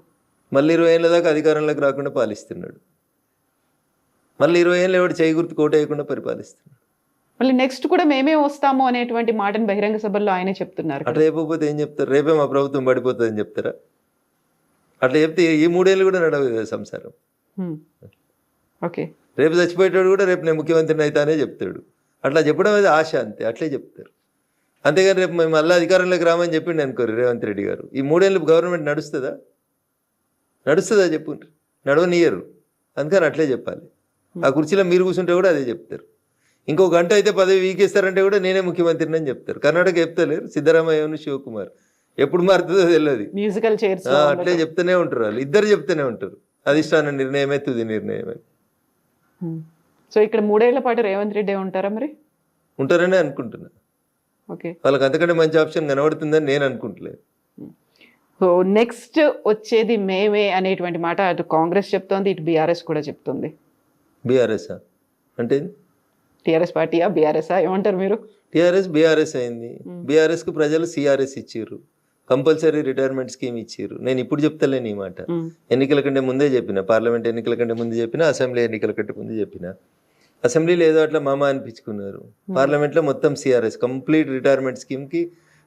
[SPEAKER 2] మళ్ళీ 20 ఏళ్ళ దాకా అధికారంలోకి రాకుండా పాలిస్తున్నాడు, మళ్ళీ 20 ఏళ్ళు ఎవడు చేయి గుర్తు కోట వేయకుండా పరిపాలిస్తున్నాడు.
[SPEAKER 3] మళ్ళీ నెక్స్ట్ కూడా మేమే వస్తాము అనేటువంటి మాటను బహిరంగ సభల్లో ఆయనే చెప్తున్నారు.
[SPEAKER 2] అట్లా చెప్పకపోతే ఏం చెప్తారు? రేపే మా ప్రభుత్వం పడిపోతుంది అని చెప్తారా? అట్లా చెప్తే ఈ 3 ఏళ్ళు కూడా నడవదు కదా సంసారం.
[SPEAKER 3] ఓకే,
[SPEAKER 2] రేపు చచ్చిపోయేటాడు కూడా రేపు నేను ముఖ్యమంత్రిని అవుతానే చెప్తాడు. అట్లా చెప్పడం అది ఆశ అంతే, అట్లే చెప్తారు. అంతేగాని రేపు మేము మళ్ళీ అధికారంలోకి రామని చెప్పిండి అనుకోరు రేవంత్ రెడ్డి గారు, ఈ 3 ఏళ్ళు గవర్నమెంట్ నడుస్తుందా? చెప్పు, నడవనియరు. అందుకని అట్లే చెప్పాలి. ఆ కుర్చీలో మీరు కూర్చుంటే కూడా అదే చెప్తారు. ఇంకో గంట అయితే పదవి వీకేస్తారంటే కూడా నేనే ముఖ్యమంత్రిని అని చెప్తారు. కర్ణాటక చెప్తలేరు, సిద్ధరామయ్యను శివకుమార్. ఎప్పుడు మారుతుందో తెలియదు.
[SPEAKER 3] మ్యూజికల్ చైర్స్
[SPEAKER 2] అట్లే చెప్తూనే ఉంటారు వాళ్ళు, ఇద్దరు చెప్తూనే ఉంటారు. అధిష్టాన నిర్ణయమే తుది నిర్ణయమే.
[SPEAKER 3] సో ఇక్కడ 3 ఏళ్ల పాటు రేవంత్ రెడ్డి ఉంటారా మరి?
[SPEAKER 2] ఉంటారనే అనుకుంటున్నా.
[SPEAKER 3] ఓకే,
[SPEAKER 2] వాళ్ళకి అంతకంటే మంచి ఆప్షన్ కనబడుతుందని నేను అనుకుంటలేదు.
[SPEAKER 3] సో నెక్స్ట్ వచ్చేది మేమే అనేటువంటి మాట అటు కాంగ్రెస్ చెప్తోంది, ఇటు బీఆర్ఎస్ కూడా చెప్తుంది.
[SPEAKER 2] బీఆర్ఎస్ అంటే
[SPEAKER 3] టీఆర్ఎస్ పార్టీయా బీఆర్ఎస్ ఏమంటారు మీరు?
[SPEAKER 2] టీఆర్ఎస్ బీఆర్ఎస్ అయింది. బీఆర్ఎస్కు ప్రజలు సిఆర్ఎస్ ఇచ్చారు, కంపల్సరీ రిటైర్మెంట్ స్కీమ్ ఇచ్చారు. నేను ఇప్పుడు చెప్తలేను ఈ మాట, ఎన్నికల కంటే ముందే చెప్పిన, పార్లమెంట్ ఎన్నికల కంటే ముందు చెప్పిన, అసెంబ్లీ ఎన్నికల కంటే ముందు చెప్పిన. అసెంబ్లీలో ఏదో అట్లా మామ అనిపించుకున్నారు, పార్లమెంట్లో మొత్తం సిఆర్ఎస్ కంప్లీట్ రిటైర్మెంట్ స్కీమ్కి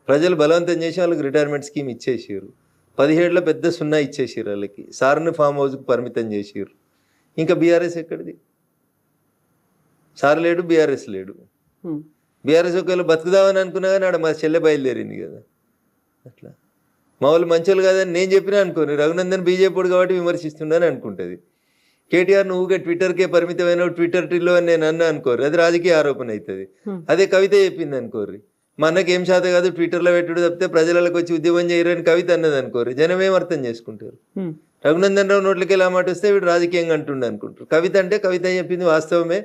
[SPEAKER 2] ప్రజలు బలవంతం చేసి వాళ్ళకి రిటైర్మెంట్ స్కీమ్ ఇచ్చేసారు. 17లో పెద్ద 0 ఇచ్చేసారు వాళ్ళకి. సార్ని ఫామ్ హౌస్కి పరిమితం చేసారు. ఇంకా బీఆర్ఎస్ ఎక్కడిది? సార్ లేడు, బీఆర్ఎస్ లేడు. బీఆర్ఎస్ ఒకవేళ బతుకుదామని అనుకున్నా కానీ ఆడ మా చెల్లె బయలుదేరింది కదా. అట్లా మా వాళ్ళు మంచోళ్ళు కాదని నేను చెప్పినా అనుకోని, రఘునందన్ బీజేపీ కాబట్టి విమర్శిస్తుండని అనుకుంటుంది. కేటీఆర్ నువ్వుగా ట్విట్టర్కే పరిమితమైన ట్విట్టర్ ట్రిల్లో అని నేను అన్నా అనుకోరు, అది రాజకీయ ఆరోపణ అవుతుంది. అదే కవిత చెప్పింది అనుకోర్రి, మా అన్నకి ఏం శాత కాదు ట్విట్టర్లో పెట్టుడు తప్పితే ప్రజలకు వచ్చి ఉద్యమం చేయరని కవిత అన్నది అనుకోరు, జనం ఏం అర్థం చేసుకుంటారు? రఘునందన్ రావు నోట్లకి ఎలా మాట వస్తే వీడు రాజకీయంగా అంటుండే అనుకుంటారు. కవిత అంటే కవిత చెప్పింది వాస్తవమే,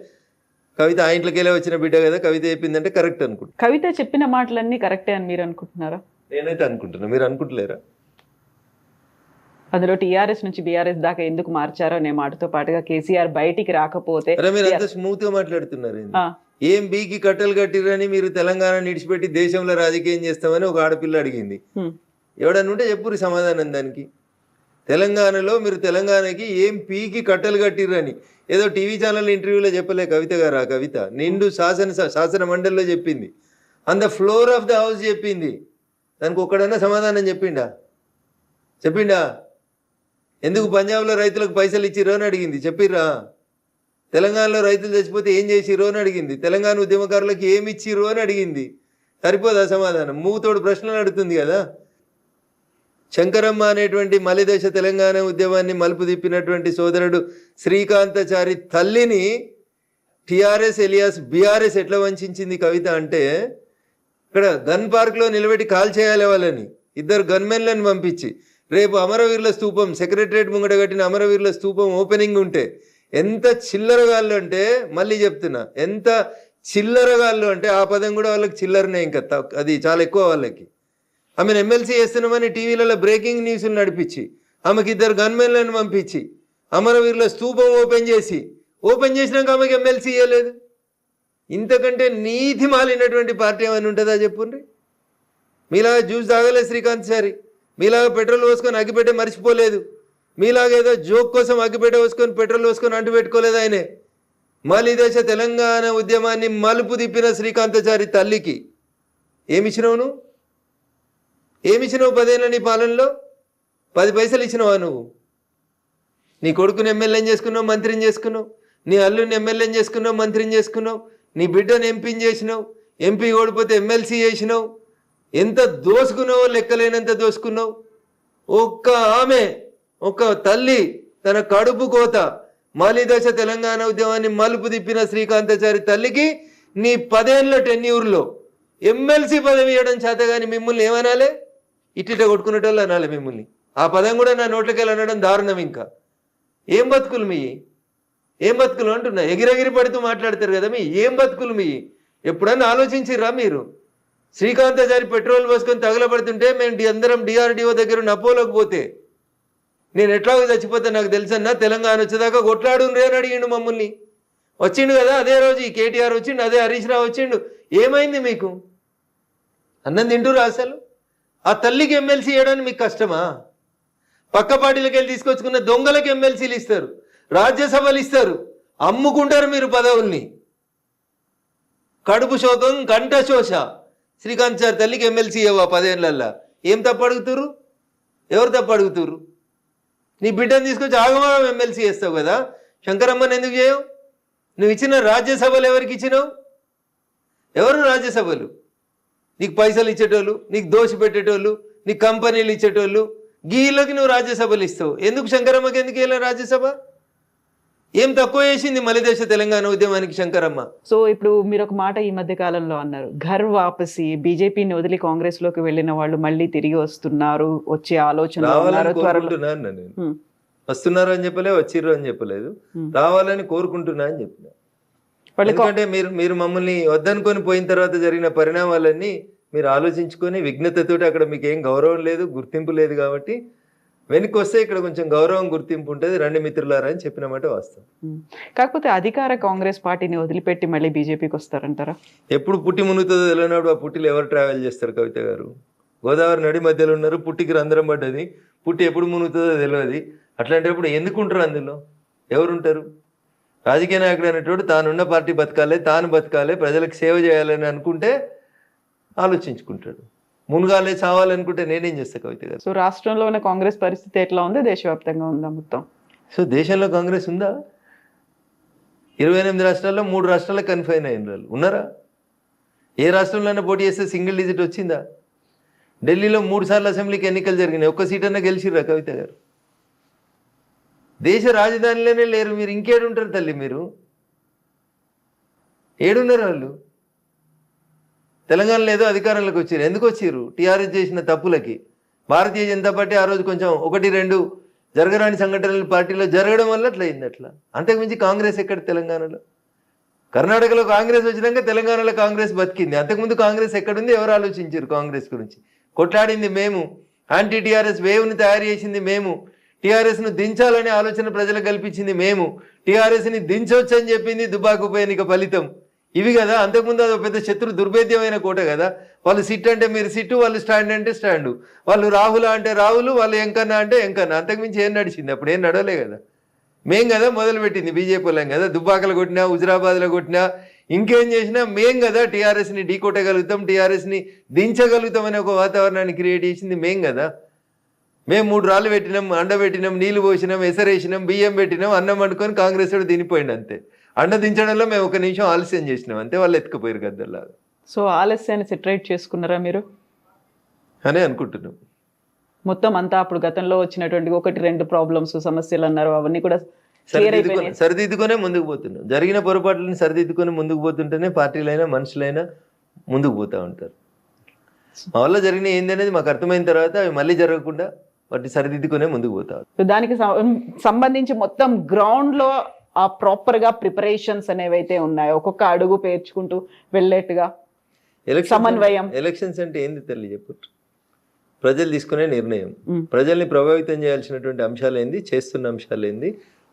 [SPEAKER 2] కవిత ఆ ఇంట్లోకెళ్ళే వచ్చిన బిడ్డ కదా, కవిత చెప్పిందంటే కరెక్ట్ అనుకుంటున్నాను.
[SPEAKER 3] కవిత చెప్పిన మాటలన్నీ కరెక్టే అని మీరు అనుకుంటున్నారా?
[SPEAKER 2] నేనైతే అనుకుంటున్నా, మీరు అనుకుంటలేరా?
[SPEAKER 3] అందులో టీఆర్ఎస్ నుంచి బీఆర్ఎస్ దాకా ఎందుకు మార్చారో అనే మాటతో పాటుగా కేసీఆర్ బయటికి రాకపోతే
[SPEAKER 2] మీరు అంత స్మూత్ గా మాట్లాడుతున్నారు. ఏం బీకి కట్టలు కట్టిరని మీరు తెలంగాణ నిడిచిపెట్టి దేశంలో రాజకీయం చేస్తామని ఒక ఆడపిల్ల అడిగింది. ఎవడన్నా ఉంటే చెప్పురు సమాధానం దానికి. తెలంగాణలో మీరు తెలంగాణకి ఏం పీకి కట్టలు కట్టిరని ఏదో టీవీ ఛానల్ ఇంటర్వ్యూలో చెప్పలే కవిత గారు. ఆ కవిత నిండు శాసన మండలిలో చెప్పింది, on the floor of the house చెప్పింది. దానికి ఒక్కడన్నా సమాధానం చెప్పిండా? ఎందుకు పంజాబ్లో రైతులకు పైసలు ఇచ్చిరో అని అడిగింది, చెప్పిర్రా? తెలంగాణలో రైతులు చచ్చిపోతే ఏం చేసిరో అని అడిగింది, తెలంగాణ ఉద్యమకారులకు ఏమి ఇచ్చిరో అని అడిగింది. సరిపోదా సమాధానం? మూతోడు ప్రశ్నలు అడుగుతుంది కదా. శంకరమ్మ అనేటువంటి మలిదశ తెలంగాణ ఉద్యమాన్ని మలుపు తిప్పినటువంటి సోదరుడు శ్రీకాంతాచారి తల్లిని టీఆర్ఎస్ ఎలియాస్ బీఆర్ఎస్ ఎట్లా వంచింది కవిత అంటే, ఇక్కడ గన్ పార్క్లో నిలబెట్టి కాల్ చేయాలి వాళ్ళని, 2 గన్మెన్లను పంపించి. రేపు అమరవీరుల స్తూపం సెక్రటరేట్ ముంగట కట్టిన అమరవీరుల స్తూపం ఓపెనింగ్ ఉంటే ఎంత చిల్లరగాళ్ళు అంటే, మళ్ళీ చెప్తున్నా, ఎంత చిల్లరగాళ్ళు అంటే ఆ పదం కూడా వాళ్ళకి చిల్లరనే, ఇంకా అది చాలా ఎక్కువ వాళ్ళకి. ఆమెను ఎమ్మెల్సీ చేస్తున్నామని టీవీలలో బ్రేకింగ్ న్యూస్లు నడిపించి, ఆమెకి 2 గన్మెన్లను పంపించి అమరవీరుల స్తూపం ఓపెన్ చేసినాక ఆమెకి ఎమ్మెల్సీ ఇవ్వలేదు. ఇంతకంటే నీతి మాలినటువంటి పార్టీ ఏమైనా ఉంటుందా చెప్పుండ్రి? మీలాగా జ్యూస్ తాగలేదు శ్రీకాంతాచారి, మీలాగా పెట్రోల్ పోసుకొని అగ్గిపెట్టే మర్చిపోలేదు, మీలాగా ఏదో జోక్ కోసం అగ్గిపెట్టే పోసుకొని పెట్రోల్ పోసుకొని అంటు పెట్టుకోలేదు. ఆయనే మలిదశ తెలంగాణ ఉద్యమాన్ని మలుపు తిప్పిన శ్రీకాంతాచారి తల్లికి ఏమిచ్చినావు నువ్వు? ఏమిచ్చినావు 10 ఏళ్ళ నీ పాలనలో? 10 పైసలు ఇచ్చినావా నువ్వు? నీ కొడుకుని ఎమ్మెల్యేని చేసుకున్నావు, మంత్రిని చేసుకున్నావు. నీ అల్లుని ఎమ్మెల్యేని చేసుకున్నావు, మంత్రిని చేసుకున్నావు. నీ బిడ్డను ఎంపీని చేసినావు. ఎంపీ ఓడిపోతే ఎమ్మెల్సీ చేసినావు. ఎంత దోసుకున్నావో లెక్కలేనంత దోసుకున్నావు. ఒక్క తల్లి తన కడుపు కోత మాలిదశ తెలంగాణ ఉద్యమాన్ని మలుపు తిప్పిన శ్రీకాంతాచారి తల్లికి నీ 10 ఏళ్ళ టెన్యూర్లో ఎమ్మెల్సీ పదవి ఇవ్వడం చేత కానీ మిమ్మల్ని ఏమనాలే? ఇట్టిట కొట్టుకునేటోళ్ళు అనాలి మిమ్మల్ని. ఆ పదం కూడా నా నోట్లకెళ్ళి అనడం దారుణం. ఇంకా ఏం బతుకులు మీ? ఏం బతుకులు అంటున్నా? ఎగిరెగిరి పడుతూ మాట్లాడతారు కదా మీ. ఏం బతుకులు మీ? ఎప్పుడన్నా ఆలోచించిర్రా మీరు? శ్రీకాంతాచారి పెట్రోల్ పోసుకొని తగలబడుతుంటే మేము అందరం డిఆర్డిఓ దగ్గర నపోలోకి పోతే నేను ఎట్లాగో చచ్చిపోతే నాకు తెలుసన్నా, తెలంగాణ వచ్చేదాకా కొట్లాడుండ్రే అని అడిగిండు మమ్మల్ని. వచ్చిండు కదా అదే రోజు ఈ కేటీఆర్ వచ్చిండు, అదే హరీష్ రావు వచ్చిండు. ఏమైంది మీకు? అన్నం తింటురా అసలు? ఆ తల్లికి ఎమ్మెల్సీ ఇవ్వడానికి మీకు కష్టమా? పక్క పార్టీలకు వెళ్ళి తీసుకొచ్చుకున్న దొంగలకు ఎమ్మెల్సీలు ఇస్తారు, రాజ్యసభలు ఇస్తారు, అమ్ముకుంటారు మీరు పదవుల్ని. కడుపు శోకం, కంఠ శోష. శ్రీకాంతాచారి తల్లికి ఎమ్మెల్సీ ఇవ్వవా 10 ఏళ్ళల్లా? ఏం తప్పు అడుగుతురు? ఎవరు తప్పు అడుగుతురు? నీ బిడ్డను తీసుకొచ్చి ఆగమాగం ఎమ్మెల్సీ చేస్తావు కదా. శంకరమ్మని ఎందుకు చేయవు? నువ్వు ఇచ్చిన రాజ్యసభలు ఎవరికి ఇచ్చినావు? ఎవరు రాజ్యసభలు? నీకు పైసలు ఇచ్చేటోళ్ళు, నీకు దోషి పెట్టేటోళ్ళు, నీకు కంపెనీలు ఇచ్చేటోళ్ళు, గీళ్ళకి నువ్వు రాజ్యసభలు ఇస్తావు. ఎందుకు శంకరమ్మకి ఎందుకు వెళ్ళా రాజ్యసభ? ఏం తక్కువ చేసింది మలిదశ తెలంగాణ ఉద్యమానికి శంకరమ్మ?
[SPEAKER 3] సో ఇప్పుడు మీరు ఒక మాట ఈ మధ్య కాలంలో అన్నారు, ఘర్ వాపసి, బీజేపీని వదిలి కాంగ్రెస్ లోకి వెళ్ళిన వాళ్ళు మళ్ళీ తిరిగి వస్తున్నారు, వచ్చే ఆలోచన
[SPEAKER 2] వస్తున్నారు అని చెప్పలే, వచ్చిర్రు అని చెప్పలేదు, రావాలని కోరుకుంటున్నా అని చెప్పిన. ఎందుకంటే మీరు మమ్మల్ని వద్దనుకొని పోయిన తర్వాత జరిగిన పరిణామాలన్నీ మీరు ఆలోచించుకొని విఘ్నతతోటి అక్కడ మీకు ఏం గౌరవం లేదు, గుర్తింపు లేదు కాబట్టి వెనక్కి వస్తే ఇక్కడ కొంచెం గౌరవం, గుర్తింపు ఉంటుంది, రండి మిత్రులారా అని చెప్పినమాట వాస్తవం.
[SPEAKER 3] కాకపోతే అధికార కాంగ్రెస్ పార్టీని వదిలిపెట్టి మళ్ళీ బీజేపీకి వస్తారంటారా?
[SPEAKER 2] ఎప్పుడు పుట్టి మునుగుతుందో తెలియనప్పుడు ఆ పుట్టిలో ఎవరు ట్రావెల్ చేస్తారు కవిత గారు? గోదావరి నడి మధ్యలో ఉన్నారు, పుట్టికి రంధ్రం పడ్డది, పుట్టి ఎప్పుడు మునుగుతుందో తెలియదు. అట్లాంటప్పుడు ఎందుకుంటారు అందులో? ఎవరుంటారు? రాజకీయ నాయకుడు అనేటోడు తానున్న పార్టీ బతకాలి, తాను బతకాలి, ప్రజలకు సేవ చేయాలని అనుకుంటే ఆలోచించుకుంటాడు. మునుగాలే చావాలనుకుంటే నేనేం చేస్తా కవిత గారు?
[SPEAKER 3] సో రాష్ట్రంలో ఉన్న కాంగ్రెస్ పరిస్థితి ఎట్లా ఉంది? దేశవ్యాప్తంగా ఉందా మొత్తం?
[SPEAKER 2] సో దేశంలో కాంగ్రెస్ ఉందా? 28 రాష్ట్రాల్లో 3 రాష్ట్రాలకు కన్ఫైన్ అయిన వాళ్ళు ఉన్నారా? ఏ రాష్ట్రంలోనే పోటీ చేస్తే సింగిల్ డిజిట్ వచ్చిందా? ఢిల్లీలో 3 సార్లు అసెంబ్లీకి ఎన్నికలు జరిగినాయి, ఒక్క సీట్ అన్నా గెలిచిర్రా కవిత గారు? దేశ రాజధానిలోనే లేరు మీరు, ఇంకేడుంటారు తల్లి మీరు? ఏడున్నారు వాళ్ళు? తెలంగాణలో ఏదో అధికారంలోకి వచ్చారు. ఎందుకు వచ్చారు? టీఆర్ఎస్ చేసిన తప్పులకి. భారతీయ జనతా పార్టీ ఆ రోజు కొంచెం 1-2 జరగరాని సంఘటనలు పార్టీలో జరగడం వల్ల అట్లా అయింది. అట్లా అంతకుమించి కాంగ్రెస్ ఎక్కడ తెలంగాణలో? కర్ణాటకలో కాంగ్రెస్ వచ్చినాక తెలంగాణలో కాంగ్రెస్ బతికింది. అంతకుముందు కాంగ్రెస్ ఎక్కడుంది? ఎవరు ఆలోచించారు కాంగ్రెస్ గురించి? కొట్లాడింది మేము, యాంటీ టీఆర్ఎస్ వేవ్ని తయారు చేసింది మేము, టీఆర్ఎస్ను దించాలనే ఆలోచన ప్రజలకు కల్పించింది మేము, టీఆర్ఎస్ని దించవచ్చు అని చెప్పింది దుబ్బాక ఉప ఎన్నిక ఫలితం. ఇవి కదా. అంతకుముందు అది పెద్ద శత్రు దుర్భేద్యమైన కోట కదా. వాళ్ళు సిట్ అంటే మీరు సిట్టు, వాళ్ళు స్టాండ్ అంటే స్టాండు, వాళ్ళు రాహుల అంటే రాహులు, వాళ్ళు ఎంకన్నా అంటే ఎంకన్నా. అంతకుమించి ఏం నడిచింది? అప్పుడు ఏం నడవలే కదా. మేం కదా మొదలుపెట్టింది, బీజేపీ వాళ్ళం కదా. దుబ్బాకలు కొట్టినా, హుజరాబాద్లో కొట్టినా, ఇంకేం చేసినా మేం కదా టీఆర్ఎస్ని ఢీకొట్టగలుగుతాం, టీఆర్ఎస్ని దించగలుగుతాం అనే ఒక వాతావరణాన్ని క్రియేట్ చేసింది మేం కదా. మేము 3 రాళ్ళు పెట్టినాం, అండ పెట్టినాం, నీళ్లు పోసినాం, ఎసరేసినాం, బియ్యం పెట్టినాం, అన్నం వండుకొని కాంగ్రెస్ వాడు తినిపోయింది అంతే. అండ దించడంలో మేము 1 నిమిషం ఆలస్యం చేసినాం అంతే, వాళ్ళు ఎత్తుకుపోయారు గద్దల్లాగా.
[SPEAKER 3] సో ఆలస్యాన్ని సెటరేట్ చేసుకున్నారా మీరు
[SPEAKER 2] అనే అనుకుంటున్నాం.
[SPEAKER 3] మొత్తం అంతా అప్పుడు గతంలో వచ్చినటువంటి 1-2 ప్రాబ్లమ్స్, సమస్యలు అన్నారు, అవన్నీ కూడా
[SPEAKER 2] సరిదిద్దుకొనే ముందుకు పోతున్నాం. జరిగిన పొరపాట్లను సరిదిద్దుకొని ముందుకు పోతుంటేనే పార్టీలైనా మనుషులైనా ముందుకు పోతూ ఉంటారు. మా వల్ల జరిగిన ఏంది అనేది మాకు అర్థమైన తర్వాత అవి మళ్ళీ జరగకుండా వాటిని సరిదిద్దుకునే ముందుకు పోతారు.
[SPEAKER 3] దానికి సంబంధించి మొత్తం గ్రౌండ్లో ఆ ప్రాపర్గా ప్రిపరేషన్స్ అనేవైతే ఉన్నాయో, ఒక్కొక్క అడుగు పేర్చుకుంటూ వెళ్ళేట్టుగా సమన్వయం.
[SPEAKER 2] ఎలక్షన్స్ అంటే ఏంది తల్లి చెప్పు? ప్రజలు తీసుకునే నిర్ణయం, ప్రజల్ని ప్రభావితం చేయాల్సినటువంటి అంశాలు ఏంది, చేస్తున్న అంశాలు ఏంది,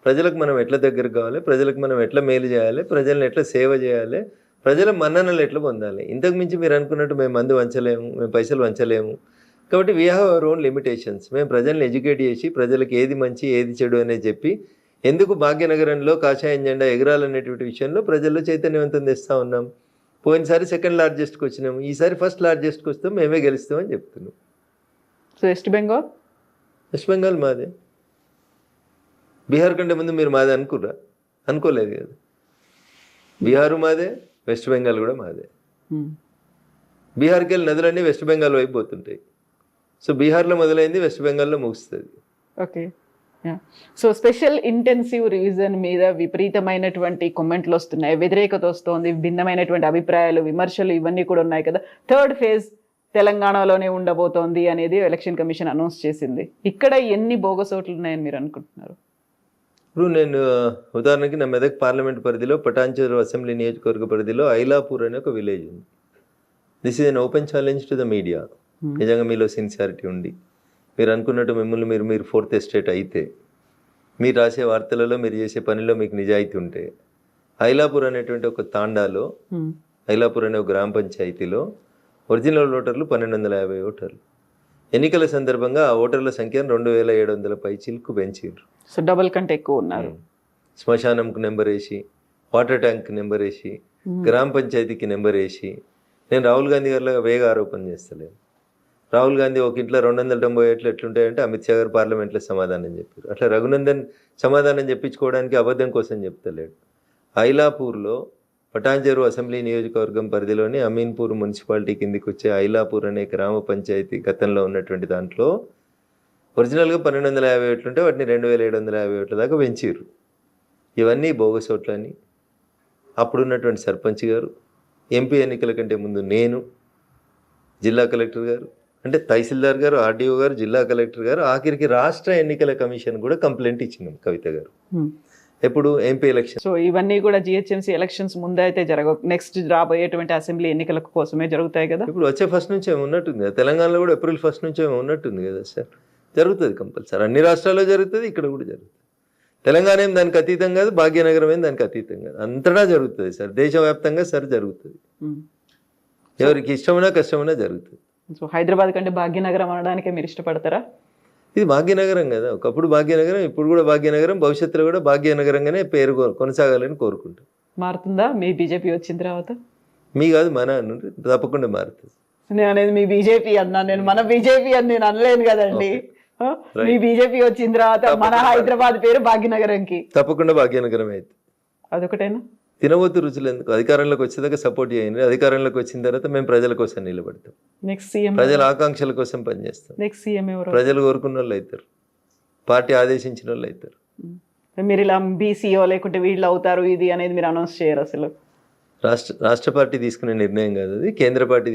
[SPEAKER 2] ప్రజలకు మనం ఎట్లా దగ్గర కావాలి, ప్రజలకు మనం ఎట్లా మేలు చేయాలి, ప్రజల్ని ఎట్లా సేవ చేయాలి, ప్రజల మన్ననలు ఎట్లా పొందాలి. ఇంతకు మించి మీరు అనుకున్నట్టు మేము మందు వంచలేము, మేము పైసలు వంచలేము. కాబట్టి we have our own limitations. మేము ప్రజల్ని ఎడ్యుకేట్ చేసి ప్రజలకు ఏది మంచి ఏది చెడు అనేది చెప్పి ఎందుకు భాగ్యనగరంలో కాషాయం జెండా ఎగరాలనేటువంటి విషయంలో ప్రజల్లో చైతన్యవంతం తెస్తూ ఉన్నాం. పోయినసారి సెకండ్ లార్జెస్ట్కి వచ్చినాము, ఈసారి ఫస్ట్ లార్జెస్ట్కి వస్తాం, మేమే గెలుస్తామని చెప్తున్నాం.
[SPEAKER 3] So west Bengal
[SPEAKER 2] west Bengal మాదే. బీహార్ కంటే ముందు మీరు మాదే అనుకుర్రా? అనుకోలేదు కదా. బీహారు మాదే, వెస్ట్ బెంగాల్ కూడా మాదే. బీహార్కి వెళ్ళి నదులన్నీ వెస్ట్ బెంగాల్ వైపు పోతుంటాయి. సో బీహార్లో మొదలైంది, వెస్ట్ బెంగాల్లో ముగుస్తుంది.
[SPEAKER 3] Okay. So special intensive revision మీద విపరీతమైనటువంటి కామెంట్లు వస్తున్నాయి, వ్యతిరేకత వస్తుంది, భిన్నమైనటువంటి అభిప్రాయాలు, విమర్శలు ఇవన్నీ కూడా ఉన్నాయి కదా. థర్డ్ ఫేజ్ తెలంగాణలోనే ఉండబోతోంది అనేది ఎలక్షన్ కమిషన్ అనౌన్స్ చేసింది. ఇక్కడ ఎన్ని బోగస్ ఓట్లు ఉన్నాయని మీరు అనుకుంటున్నారు?
[SPEAKER 2] ఇప్పుడు నేను ఉదాహరణకి నా మెదక్ పార్లమెంట్ పరిధిలో పటాన్చెరు అసెంబ్లీ నియోజకవర్గ పరిధిలో ఐలాపూర్ అనే ఒక విలేజ్ ఉంది. This is an open challenge to the media. నిజంగా మీలో సిన్సియారిటీ ఉండి మీరు అనుకున్నట్టు మిమ్మల్ని మీరు ఫోర్త్ ఎస్టేట్ అయితే, మీరు రాసే వార్తలలో, మీరు చేసే పనిలో మీకు నిజాయితీ ఉంటే, ఐలాపూర్ అనేటువంటి ఒక తాండాలో, ఐలాపూర్ అనే ఒక గ్రామ పంచాయతీలో ఒరిజినల్ ఓటర్లు 1250 ఓటర్లు. ఎన్నికల సందర్భంగా ఆ ఓటర్ల సంఖ్యను 2700 పైచిలకు పెంచారు.
[SPEAKER 3] సో డబుల్ కంటే ఎక్కువ ఉన్నారు.
[SPEAKER 2] శ్మశానంకు నెంబర్ వేసి, వాటర్ ట్యాంక్ నెంబర్ వేసి, గ్రామ పంచాయతీకి నెంబర్ వేసి, నేను రాహుల్ గాంధీ గారిలాగా వేగ ఆరోపణ చేస్తలేను. రాహుల్ గాంధీ ఒక ఇంట్లో 290 ఓట్లు ఎట్లుంటాయంటే అమిత్ షా గారు పార్లమెంట్లో సమాధానం చెప్పారు. అట్లా రఘునందన్ సమాధానం చెప్పించుకోవడానికి అబద్ధం కోసం చెప్తలేడు. ఐలాపూర్లో పటాన్చెరు అసెంబ్లీ నియోజకవర్గం పరిధిలోని అమీన్పూర్ మున్సిపాలిటీ కిందికి వచ్చే ఐలాపూర్ అనే గ్రామ పంచాయతీ గతంలో ఉన్నటువంటి దాంట్లో ఒరిజినల్గా 1250 ఓట్లుంటే వాటిని 2750 ఓట్ల దాకా పెంచారు. ఇవన్నీ బోగస్ ఓట్లని అప్పుడున్నటువంటి సర్పంచ్ గారు, ఎంపీ ఎన్నికల కంటే ముందు నేను, జిల్లా కలెక్టర్ గారు, అంటే తహసీల్దార్ గారు, ఆర్డీఓ గారు, జిల్లా కలెక్టర్ గారు, ఆఖరికి రాష్ట్ర ఎన్నికల కమిషన్ కూడా కంప్లైంట్ ఇచ్చినాం కవిత గారు. ఎప్పుడు ఎంపీ ఎలక్షన్.
[SPEAKER 3] సో ఇవన్నీ కూడా జిహెచ్ఎంసీ ఎలక్షన్స్ ముందే అయితే జరగవు, నెక్స్ట్ రాబోయేటువంటి అసెంబ్లీ ఎన్నికల కోసమే జరుగుతాయి కదా.
[SPEAKER 2] ఇప్పుడు వచ్చే ఫస్ట్ నుంచి ఏమి ఉన్నట్టుంది కదా, తెలంగాణలో కూడా ఏప్రిల్ 1 నుంచి ఏమి ఉన్నట్టుంది కదా సార్. జరుగుతుంది కంపల్సరీ, అన్ని రాష్ట్రాల్లో జరుగుతుంది, ఇక్కడ కూడా జరుగుతుంది. తెలంగాణ ఏం దానికి అతీతం కాదు, భాగ్యనగరం ఏం దానికి అతీతం కాదు, అంతటా జరుగుతుంది సార్, దేశవ్యాప్తంగా సార్ జరుగుతుంది. ఎవరికి ఇష్టమైనా కష్టమైనా జరుగుతుంది.
[SPEAKER 3] సో హైదరాబాద్ కంటే భాగ్యనగరం అనడానికే మీరు ఇష్టపడతారా?
[SPEAKER 2] ఇది భాగ్యనగరం కదా, ఒకప్పుడు భాగ్యనగరం, ఇప్పుడు కూడా భాగ్యనగరం, భవిష్యత్తులో కూడా భాగ్యనగరంగానే పేరు కొనసాగాలని కోరుకుంటాం.
[SPEAKER 3] మారుతుందా మీ బీజేపీ వచ్చిన తర్వాత?
[SPEAKER 2] మీ కాదు మన అన్న, తప్పకుండా మారుతుంది.
[SPEAKER 3] నేను అనేది మీ బీజేపీ అన్నా, నేను మన బీజేపీ అని నేను అనలేను కదండి. మీ బీజేపీ వచ్చిన తర్వాత మన హైదరాబాద్ పేరు భాగ్యనగరంకి
[SPEAKER 2] తప్పకుండా భాగ్యనగరం అయితే.
[SPEAKER 3] అదొకటేనా?
[SPEAKER 2] తినవద్దు రుచులు ఎందుకు, అధికారంలోకి వచ్చేదాకా సపోర్ట్ చేయండి, అధికారంలోకి వచ్చిన తర్వాత మేము ప్రజల కోసం నిలబడతాం,
[SPEAKER 3] నెక్స్ట్ సీఎం
[SPEAKER 2] ప్రజల ఆకాంక్షల కోసం పనిచేస్తాం.
[SPEAKER 3] నెక్స్ట్ సీఎం ఎవరు?
[SPEAKER 2] ప్రజలు కోరుకున్న వాళ్ళు అవుతారు, పార్టీ ఆదేశించిన వాళ్ళు అవుతారు.
[SPEAKER 3] మీరు ఇలా బీసీఓ లేకుంటే వీళ్ళు అవుతారు ఇది అనేది మీరు అనౌన్స్ చేయరు అసలు?
[SPEAKER 2] రాష్ట్ర పార్టీ తీసుకునే నిర్ణయం కాదు, అది కేంద్ర పార్టీ